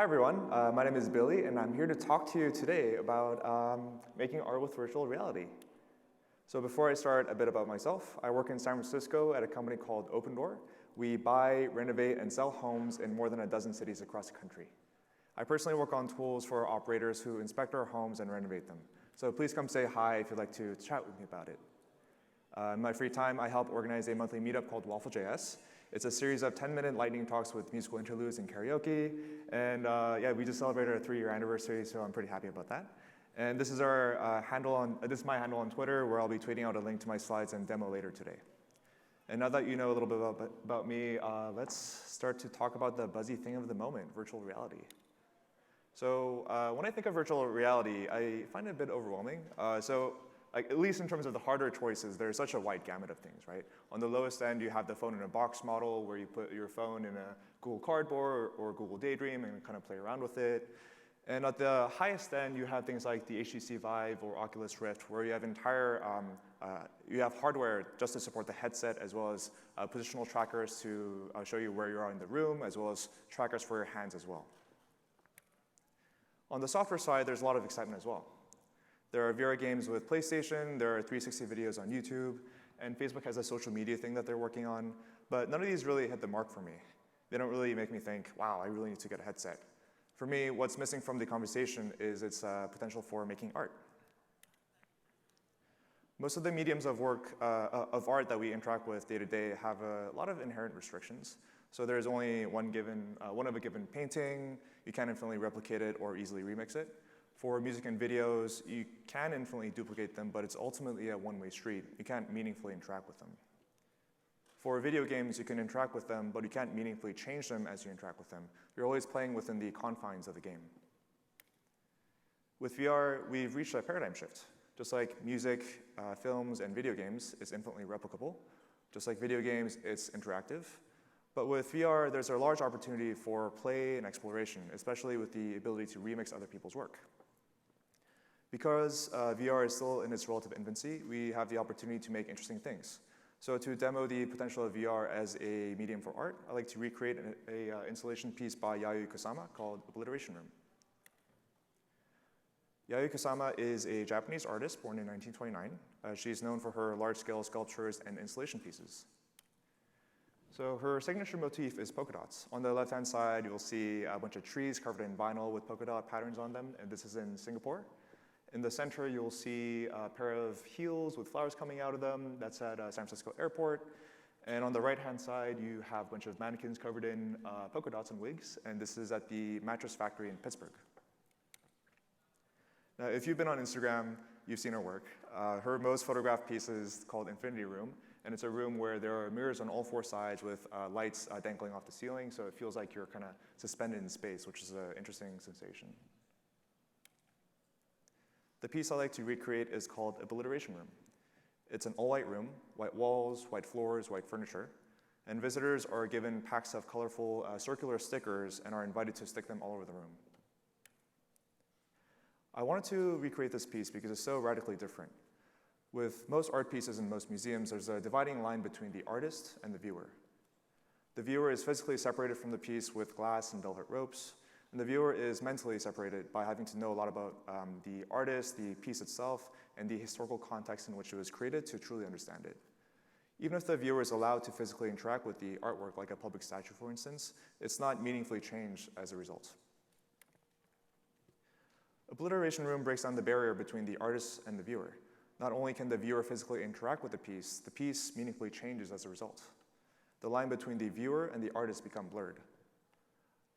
everyone, my name is Billy and I'm here to talk to you today about making art with virtual reality. So before I start, a bit about myself. I work in San Francisco at a company called Open Door. We buy, renovate, and sell homes in more than a dozen cities across the country. I personally work on tools for operators who inspect our homes and renovate them. So please come say hi if you'd like to chat with me about it. In my free time, I help organize a monthly meetup called Waffle.js. It's a series of 10-minute lightning talks with musical interludes and karaoke. And yeah, we just celebrated our 3-year anniversary, so I'm pretty happy about that. And this is our this is my handle on Twitter, where I'll be tweeting out a link to my slides and demo later today. And now that you know a little bit about me, let's start to talk about the buzzy thing of the moment, virtual reality. So when I think of virtual reality, I find it a bit overwhelming. Like, at least in terms of the hardware choices, there's such a wide gamut of things, right? On the lowest end, you have the phone in a box model, where you put your phone in a Google Cardboard or Google Daydream and kind of play around with it. And at the highest end, you have things like the HTC Vive or Oculus Rift, where you have you have hardware just to support the headset, as well as positional trackers to show you where you are in the room, as well as trackers for your hands as well. On the software side, there's a lot of excitement as well. There are VR games with PlayStation, there are 360 videos on YouTube, and Facebook has a social media thing that they're working on, but none of these really hit the mark for me. They don't really make me think, wow, I really need to get a headset. For me, what's missing from the conversation is its potential for making art. Most of the mediums of art that we interact with day to day have a lot of inherent restrictions. So there's only one of a given painting. You can't infinitely replicate it or easily remix it. For music and videos, you can infinitely duplicate them, but it's ultimately a one-way street. You can't meaningfully interact with them. For video games, you can interact with them, but you can't meaningfully change them as you interact with them. You're always playing within the confines of the game. With VR, we've reached a paradigm shift. Just like music, films, and video games, it's infinitely replicable. Just like video games, it's interactive. But with VR, there's a large opportunity for play and exploration, especially with the ability to remix other people's work. Because VR is still in its relative infancy, we have the opportunity to make interesting things. So to demo the potential of VR as a medium for art, I'd like to recreate an installation piece by Yayoi Kusama called Obliteration Room. Yayoi Kusama is a Japanese artist born in 1929. She's known for her large-scale sculptures and installation pieces. So her signature motif is polka dots. On the left-hand side, you'll see a bunch of trees covered in vinyl with polka dot patterns on them, and this is in Singapore. In the center, you'll see a pair of heels with flowers coming out of them. That's at San Francisco Airport. And on the right-hand side, you have a bunch of mannequins covered in polka dots and wigs, and this is at the mattress factory in Pittsburgh. Now, if you've been on Instagram, you've seen her work. Her most photographed piece is called Infinity Room, and it's a room where there are mirrors on all 4 sides with lights dangling off the ceiling, so it feels like you're kind of suspended in space, which is an interesting sensation. The piece I like to recreate is called Obliteration Room. It's an all-white room, white walls, white floors, white furniture, and visitors are given packs of colorful circular stickers and are invited to stick them all over the room. I wanted to recreate this piece because it's so radically different. With most art pieces in most museums, there's a dividing line between the artist and the viewer. The viewer is physically separated from the piece with glass and velvet ropes, and the viewer is mentally separated by having to know a lot about the artist, the piece itself, and the historical context in which it was created to truly understand it. Even if the viewer is allowed to physically interact with the artwork, like a public statue, for instance, it's not meaningfully changed as a result. Obliteration Room breaks down the barrier between the artist and the viewer. Not only can the viewer physically interact with the piece meaningfully changes as a result. The line between the viewer and the artist become blurred.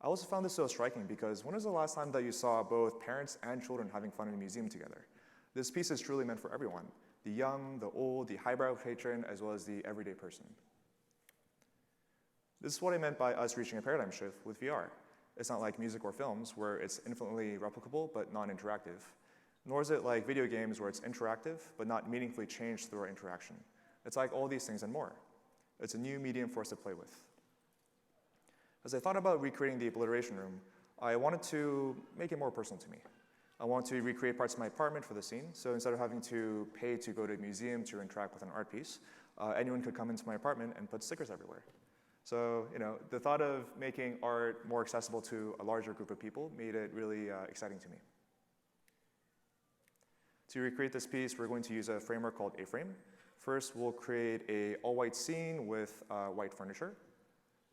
I also found this so striking because when was the last time that you saw both parents and children having fun in a museum together? This piece is truly meant for everyone, the young, the old, the highbrow patron, as well as the everyday person. This is what I meant by us reaching a paradigm shift with VR. It's not like music or films, where it's infinitely replicable but non-interactive. Nor is it like video games, where it's interactive but not meaningfully changed through our interaction. It's like all these things and more. It's a new medium for us to play with. As I thought about recreating the Obliteration Room, I wanted to make it more personal to me. I wanted to recreate parts of my apartment for the scene, so instead of having to pay to go to a museum to interact with an art piece, anyone could come into my apartment and put stickers everywhere. So, the thought of making art more accessible to a larger group of people made it really exciting to me. To recreate this piece, we're going to use a framework called A-Frame. First, we'll create a all-white scene with white furniture.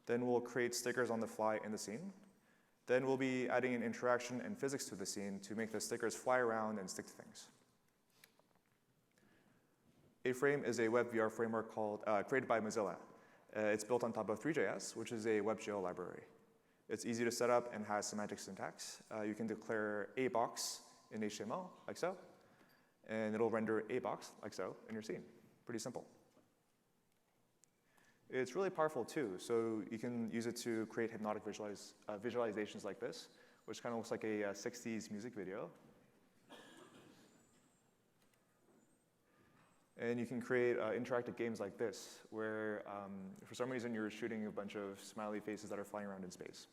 Then we'll create stickers on the fly in the scene. Then we'll be adding an interaction and physics to the scene to make the stickers fly around and stick to things. A-Frame is a web VR framework created by Mozilla. It's built on top of Three.js, which is a WebGL library. It's easy to set up and has semantic syntax. You can declare a box in HTML, like so, and it'll render a box, like so, in your scene. Pretty simple. It's really powerful, too, so you can use it to create hypnotic visualizations like this, which kind of looks like a 60s music video. And you can create interactive games like this, where for some reason you're shooting a bunch of smiley faces that are flying around in space.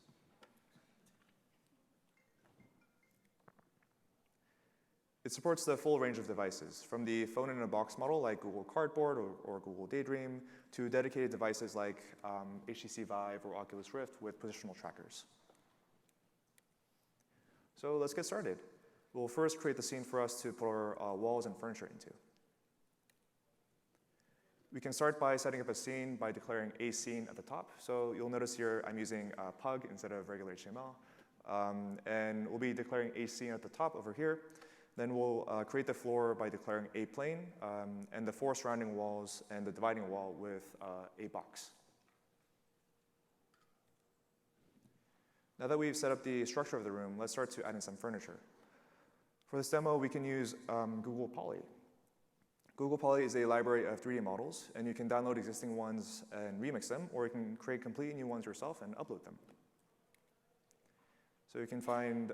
It supports the full range of devices, from the phone-in-a-box model like Google Cardboard or Google Daydream, to dedicated devices like HTC Vive or Oculus Rift with positional trackers. So let's get started. We'll first create the scene for us to put our walls and furniture into. We can start by setting up a scene by declaring a scene at the top. So you'll notice here I'm using pug instead of regular HTML. And we'll be declaring a scene at the top over here. Then we'll create the floor by declaring a plane and the 4 surrounding walls and the dividing wall with a box. Now that we've set up the structure of the room, let's start to add in some furniture. For this demo, we can use Google Poly. Google Poly is a library of 3D models, and you can download existing ones and remix them, or you can create completely new ones yourself and upload them. So you can find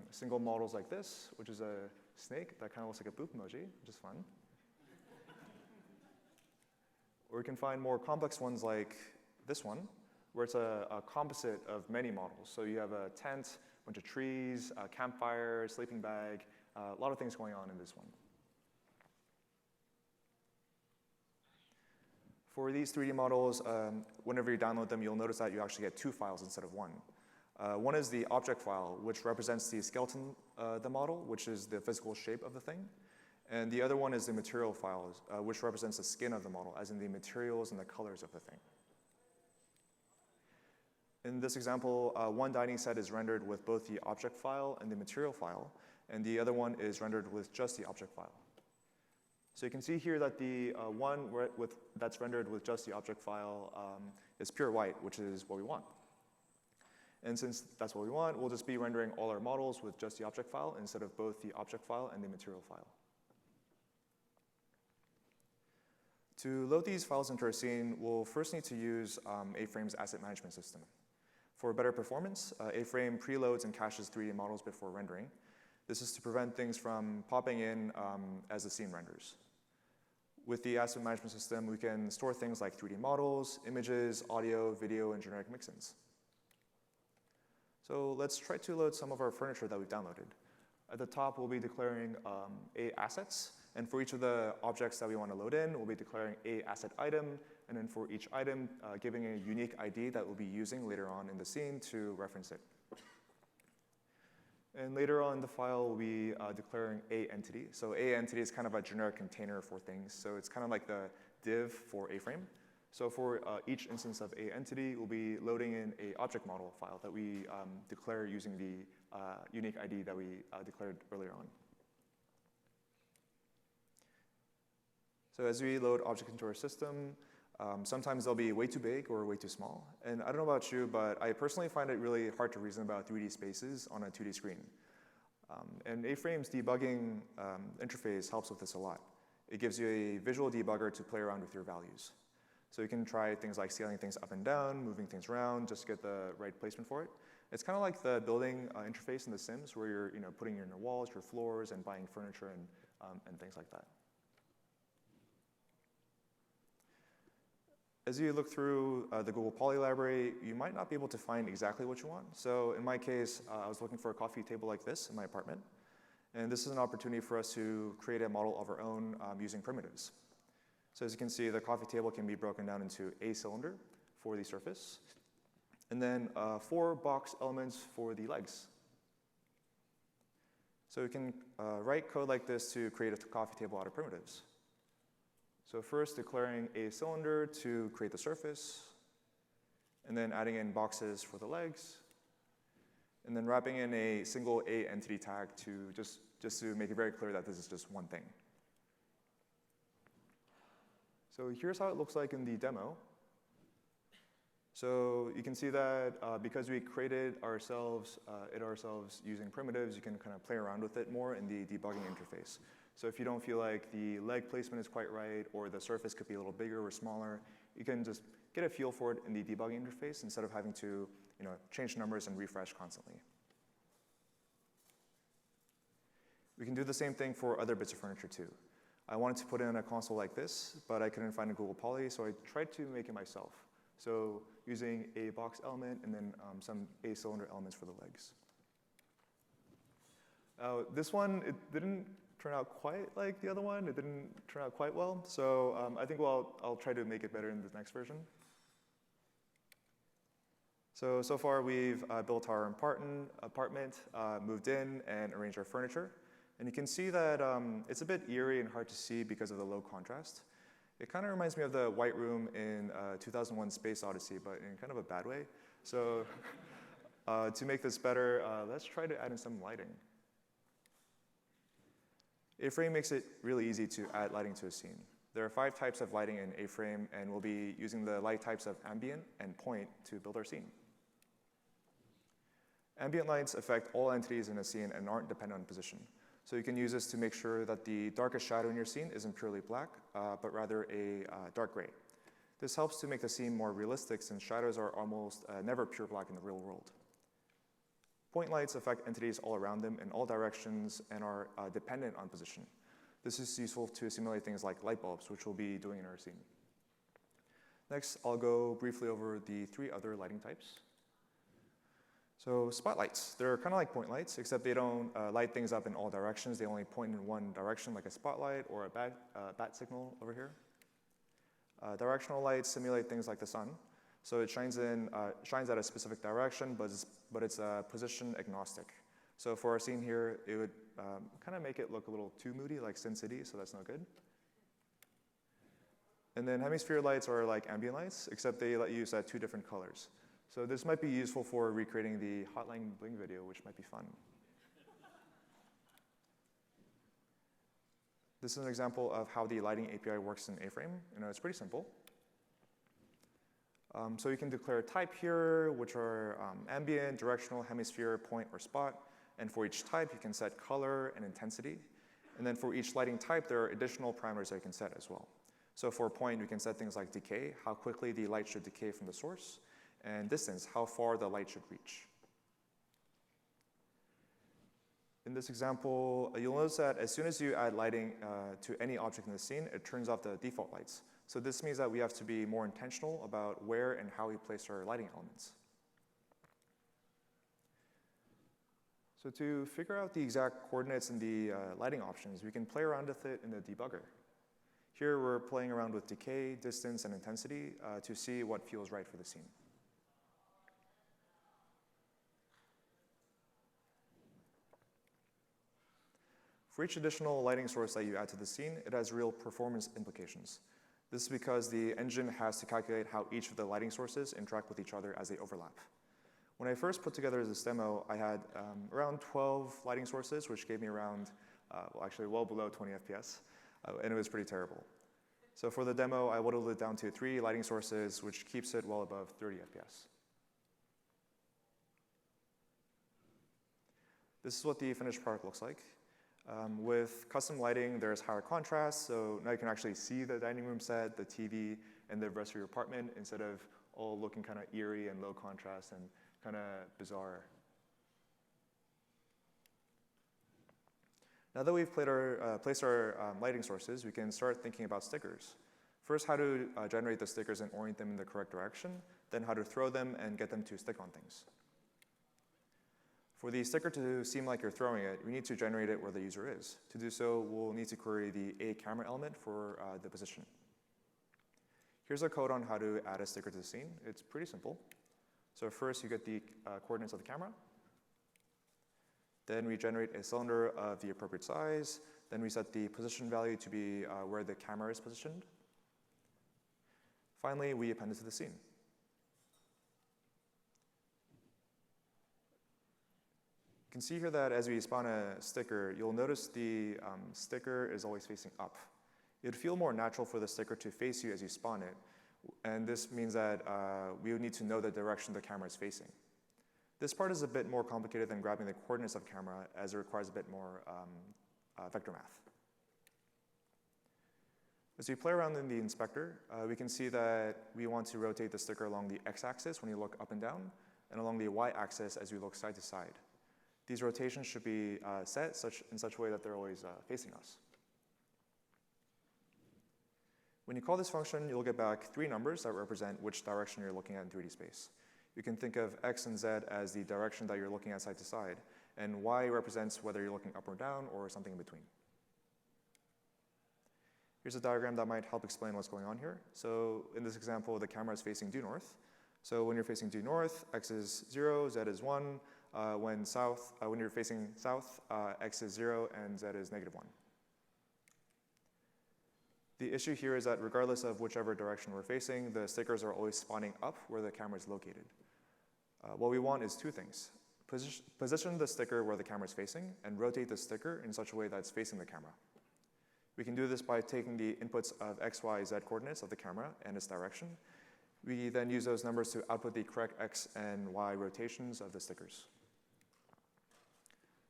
single models like this, which is a snake that kind of looks like a boop emoji, which is fun. Or you can find more complex ones like this one, where it's a composite of many models. So you have a tent, a bunch of trees, a campfire, sleeping bag, a lot of things going on in this one. For these 3D models, whenever you download them, you'll notice that you actually get 2 files instead of 1. One is the object file, which represents the skeleton of the model, which is the physical shape of the thing. And the other one is the material file, which represents the skin of the model, as in the materials and the colors of the thing. In this example, one dining set is rendered with both the object file and the material file, and the other one is rendered with just the object file. So you can see here that the one that's rendered with just the object file is pure white, which is what we want. And since that's what we want, we'll just be rendering all our models with just the object file instead of both the object file and the material file. To load these files into our scene, we'll first need to use A-Frame's asset management system. For better performance, A-Frame preloads and caches 3D models before rendering. This is to prevent things from popping in as the scene renders. With the asset management system, we can store things like 3D models, images, audio, video, and generic mixins. So let's try to load some of our furniture that we've downloaded. At the top, we'll be declaring A assets, and for each of the objects that we want to load in, we'll be declaring A asset item, and then for each item, giving a unique ID that we'll be using later on in the scene to reference it. And later on in the file, we'll be declaring A entity. So A entity is kind of a generic container for things. So it's kind of like the div for A-Frame. So for each instance of A entity, we'll be loading in a object model file that we declare using the unique ID that we declared earlier on. So as we load objects into our system, sometimes they'll be way too big or way too small. And I don't know about you, but I personally find it really hard to reason about 3D spaces on a 2D screen. And A-Frame's debugging interface helps with this a lot. It gives you a visual debugger to play around with your values. So you can try things like scaling things up and down, moving things around, just to get the right placement for it. It's kind of like the building interface in The Sims, where you're putting in your walls, your floors, and buying furniture and things like that. As you look through the Google Poly library, you might not be able to find exactly what you want. So in my case, I was looking for a coffee table like this in my apartment. And this is an opportunity for us to create a model of our own using primitives. So as you can see, the coffee table can be broken down into a cylinder, for the surface, and then 4 box elements for the legs. So we can write code like this to create a coffee table out of primitives. So first declaring a cylinder to create the surface, and then adding in boxes for the legs, and then wrapping in a single A entity tag to just to make it very clear that this is just one thing. So here's how it looks like in the demo. So you can see that because we created ourselves using primitives, you can kind of play around with it more in the debugging interface. So if you don't feel like the leg placement is quite right, or the surface could be a little bigger or smaller, you can just get a feel for it in the debugging interface instead of having to change numbers and refresh constantly. We can do the same thing for other bits of furniture too. I wanted to put in a console like this, but I couldn't find a Google Poly, so I tried to make it myself. So using a box element and then some A-cylinder elements for the legs. This one, it didn't turn out quite like the other one. It didn't turn out quite well. So I think I'll try to make it better in the next version. So far we've built our apartment, moved in, and arranged our furniture. And you can see that it's a bit eerie and hard to see because of the low contrast. It kind of reminds me of the White Room in 2001 Space Odyssey, but in kind of a bad way. So to make this better, let's try to add in some lighting. A-Frame makes it really easy to add lighting to a scene. There are 5 types of lighting in A-Frame, and we'll be using the light types of ambient and point to build our scene. Ambient lights affect all entities in a scene and aren't dependent on position. So you can use this to make sure that the darkest shadow in your scene isn't purely black, but rather a dark gray. This helps to make the scene more realistic since shadows are almost never pure black in the real world. Point lights affect entities all around them in all directions and are dependent on position. This is useful to simulate things like light bulbs, which we'll be doing in our scene. Next, I'll go briefly over the 3 other lighting types. So spotlights, they're kind of like point lights, except they don't light things up in all directions. They only point in one direction, like a spotlight or a bat signal over here. Directional lights simulate things like the sun. So it shines at a specific direction, but it's position agnostic. So for our scene here, it would kind of make it look a little too moody, like Sin City, so that's not good. And then hemisphere lights are like ambient lights, except they let you use 2 different colors. So this might be useful for recreating the Hotline Bling video, which might be fun. This is an example of how the lighting API works in A-Frame. It's pretty simple. So you can declare a type here, which are ambient, directional, hemisphere, point, or spot. And for each type, you can set color and intensity. And then for each lighting type, there are additional parameters that you can set as well. So for point, you can set things like decay, how quickly the light should decay from the source, and distance, how far the light should reach. In this example, you'll notice that as soon as you add lighting to any object in the scene, it turns off the default lights. So this means that we have to be more intentional about where and how we place our lighting elements. So to figure out the exact coordinates in the lighting options, we can play around with it in the debugger. Here we're playing around with decay, distance, and intensity to see what feels right for the scene. For each additional lighting source that you add to the scene, it has real performance implications. This is because the engine has to calculate how each of the lighting sources interact with each other as they overlap. When I first put together this demo, I had around 12 lighting sources, which gave me around, well, actually well below 20 FPS, and it was pretty terrible. So for the demo, I whittled it down to 3 lighting sources, which keeps it well above 30 FPS. This is what the finished product looks like. With custom lighting, there's higher contrast, so now you can actually see the dining room set, the TV, and the rest of your apartment instead of all looking kind of eerie and low contrast and kind of bizarre. Now that we've placed our lighting sources, we can start thinking about stickers. First, how to generate the stickers and orient them in the correct direction, then how to throw them and get them to stick on things. For the sticker to seem like you're throwing it, we need to generate it where the user is. To do so, we'll need to query the A camera element for the position. Here's a code on how to add a sticker to the scene. It's pretty simple. So first you get the coordinates of the camera. Then we generate a cylinder of the appropriate size. Then we set the position value to be where the camera is positioned. Finally, we append it to the scene. You can see here that as we spawn a sticker, you'll notice the sticker is always facing up. It would feel more natural for the sticker to face you as you spawn it, and this means that we would need to know the direction the camera is facing. This part is a bit more complicated than grabbing the coordinates of the camera, as it requires a bit more vector math. As we play around in the inspector, we can see that we want to rotate the sticker along the x-axis when you look up and down, and along the y-axis as we look side to side. These rotations should be set in such a way that they're always facing us. When you call this function, you'll get back 3 numbers that represent which direction you're looking at in 3D space. You can think of x and z as the direction that you're looking at side to side, and y represents whether you're looking up or down or something in between. Here's a diagram that might help explain what's going on here. So in this example, the camera is facing due north. So when you're facing due north, x is 0, z is 1. When you're facing south, x is 0 and z is -1. The issue here is that regardless of whichever direction we're facing, the stickers are always spawning up where the camera is located. What we want is 2 things. Position the sticker where the camera is facing and rotate the sticker in such a way that it's facing the camera. We can do this by taking the inputs of x, y, z coordinates of the camera and its direction. We then use those numbers to output the correct x and y rotations of the stickers.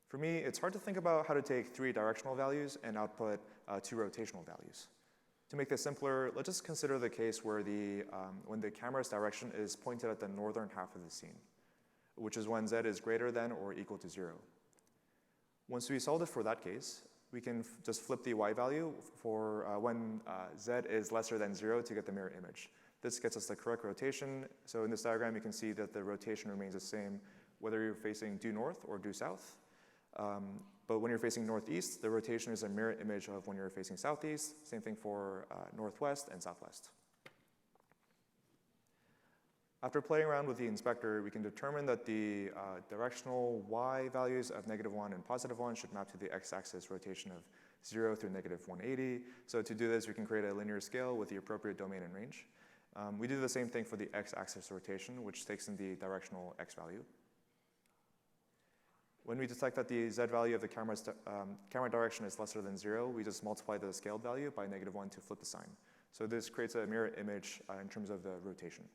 For me, it's hard to think about how to take 3 directional values and output 2 rotational values. To make this simpler, let's just consider the case where when the camera's direction is pointed at the northern half of the scene, which is when z is greater than or equal to 0. Once we solve it for that case, we can just flip the y value for when z is lesser than 0 to get the mirror image. This gets us the correct rotation. So in this diagram, you can see that the rotation remains the same whether you're facing due north or due south. But when you're facing northeast, the rotation is a mirror image of when you're facing southeast. Same thing for northwest and southwest. After playing around with the inspector, we can determine that the directional y values of -1 and +1 should map to the x-axis rotation of 0 through -180. So to do this, we can create a linear scale with the appropriate domain and range. We do the same thing for the x-axis rotation, which takes in the directional x value. When we detect that the z value of the camera direction is lesser than 0, we just multiply the scaled value by -1 to flip the sign. So this creates a mirror image in terms of the rotation.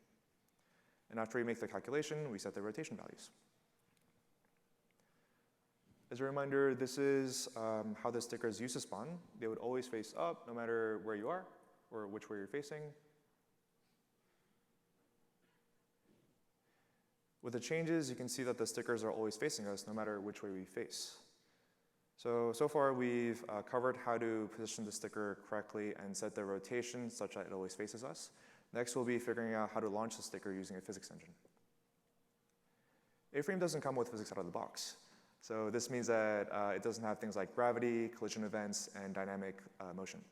And after we make the calculation, we set the rotation values. As a reminder, this is how the stickers used to spawn. They would always face up no matter where you are or which way you're facing. With the changes, you can see that the stickers are always facing us no matter which way we face. So far we've covered how to position the sticker correctly and set the rotation such that it always faces us. Next, we'll be figuring out how to launch the sticker using a physics engine. A-frame doesn't come with physics out of the box. So this means that it doesn't have things like gravity, collision events, and dynamic motion.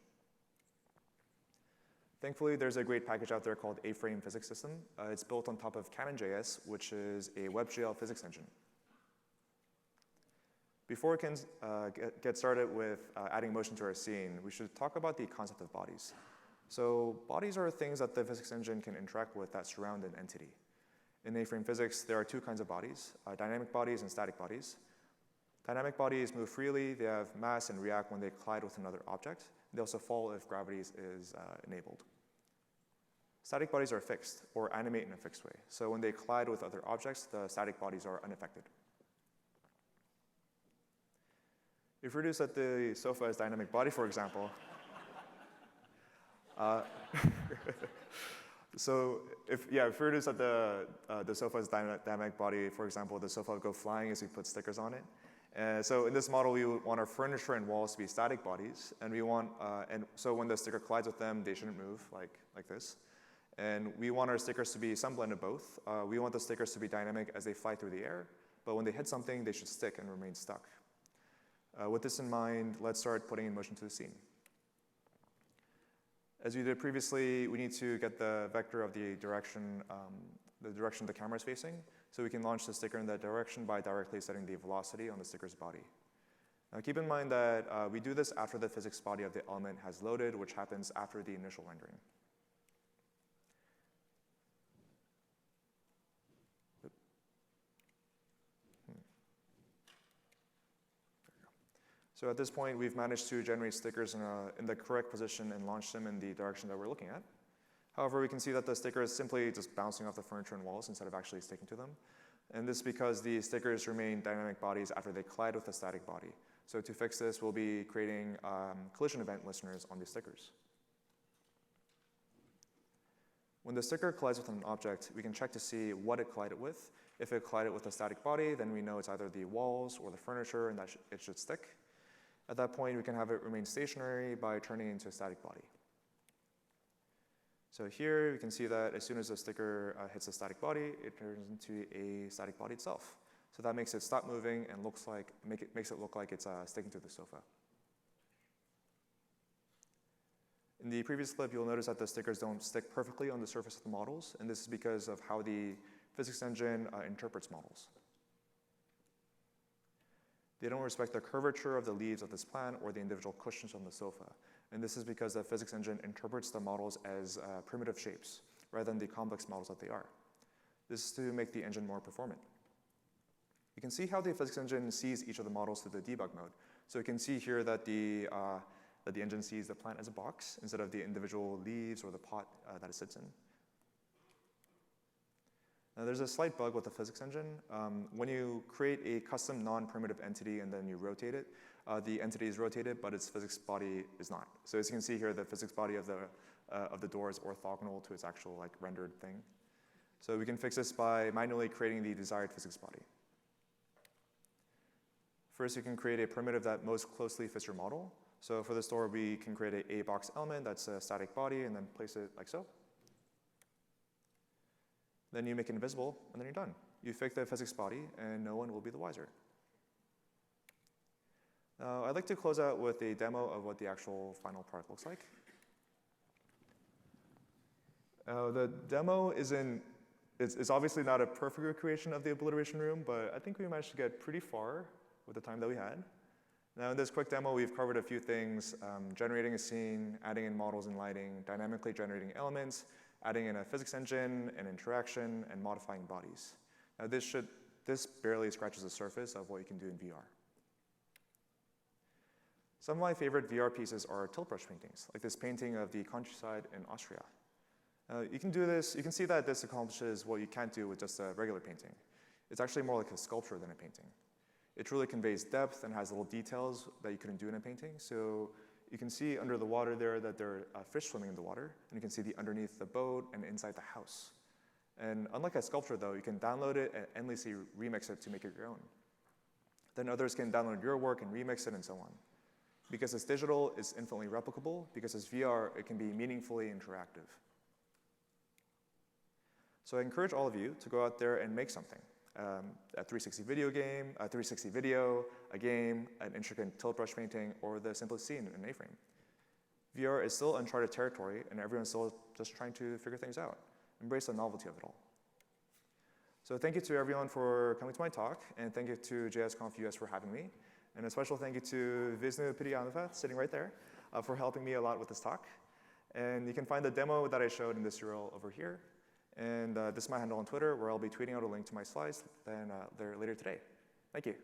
Thankfully, there's a great package out there called A-frame physics system. It's built on top of Canon.js, which is a WebGL physics engine. Before we can get started with adding motion to our scene, we should talk about the concept of bodies. So bodies are things that the physics engine can interact with that surround an entity. In A-frame physics, there are 2 kinds of bodies, dynamic bodies and static bodies. Dynamic bodies move freely, they have mass and react when they collide with another object. They also fall if gravity is enabled. Static bodies are fixed, or animate in a fixed way. So when they collide with other objects, the static bodies are unaffected. If we reduce that the sofa as dynamic body, for example, so if we reduce that the sofa as dynamic body, for example, the sofa would go flying as we put stickers on it. So in this model, we would want our furniture and walls to be static bodies, and we want, so when the sticker collides with them, they shouldn't move like this. And we want our stickers to be some blend of both. We want the stickers to be dynamic as they fly through the air, but when they hit something, they should stick and remain stuck. With this in mind, let's start putting in motion to the scene. As we did previously, we need to get the vector of the direction the camera is facing, so we can launch the sticker in that direction by directly setting the velocity on the sticker's body. Now keep in mind that we do this after the physics body of the element has loaded, which happens after the initial rendering. So at this point, we've managed to generate stickers in the correct position and launch them in the direction that we're looking at. However, we can see that the sticker is simply just bouncing off the furniture and walls instead of actually sticking to them. And this is because the stickers remain dynamic bodies after they collide with a static body. So to fix this, we'll be creating collision event listeners on the stickers. When the sticker collides with an object, we can check to see what it collided with. If it collided with a static body, then we know it's either the walls or the furniture and that it should stick. At that point, we can have it remain stationary by turning it into a static body. So here, you can see that as soon as the sticker hits a static body, it turns into a static body itself. So that makes it stop moving and makes it look like it's sticking to the sofa. In the previous clip, you'll notice that the stickers don't stick perfectly on the surface of the models, and this is because of how the physics engine interprets models. They don't respect the curvature of the leaves of this plant or the individual cushions on the sofa. And this is because the physics engine interprets the models as primitive shapes rather than the complex models that they are. This is to make the engine more performant. You can see how the physics engine sees each of the models through the debug mode. So you can see here that the engine sees the plant as a box instead of the individual leaves or the pot that it sits in. Now, there's a slight bug with the physics engine. When you create a custom non-primitive entity and then you rotate it, the entity is rotated, but its physics body is not. So as you can see here, the physics body of the door is orthogonal to its actual rendered thing. So we can fix this by manually creating the desired physics body. First, you can create a primitive that most closely fits your model. So for this door, we can create a box element that's a static body and then place it like so. Then you make it invisible, and then you're done. You fix the physics body, and no one will be the wiser. Now, I'd like to close out with a demo of what the actual final product looks like. The demo it's obviously not a perfect recreation of the obliteration room, but I think we managed to get pretty far with the time that we had. Now, in this quick demo, we've covered a few things: generating a scene, adding in models and lighting, dynamically generating elements, adding in a physics engine, an interaction, and modifying bodies. Now, this barely scratches the surface of what you can do in VR. Some of my favorite VR pieces are tilt brush paintings, like this painting of the countryside in Austria. You can do this. You can see that this accomplishes what you can't do with just a regular painting. It's actually more like a sculpture than a painting. It truly conveys depth and has little details that you couldn't do in a painting. So you can see under the water there that there are fish swimming in the water, and you can see the underneath the boat and inside the house. And unlike a sculpture, though, you can download it and endlessly remix it to make it your own. Then others can download your work and remix it and so on. Because it's digital, it's infinitely replicable. Because it's VR, it can be meaningfully interactive. So I encourage all of you to go out there and make something. A 360 video game, a 360 video, a game, an intricate tilt brush painting, or the simplest scene in A-frame. VR is still uncharted territory, and everyone's still just trying to figure things out. Embrace the novelty of it all. So thank you to everyone for coming to my talk, and thank you to JSConf US for having me. And a special thank you to Visnu Pidiyanova, sitting right there, for helping me a lot with this talk. And you can find the demo that I showed in this URL over here. And this is my handle on Twitter, where I'll be tweeting out a link to my slides later today. Thank you.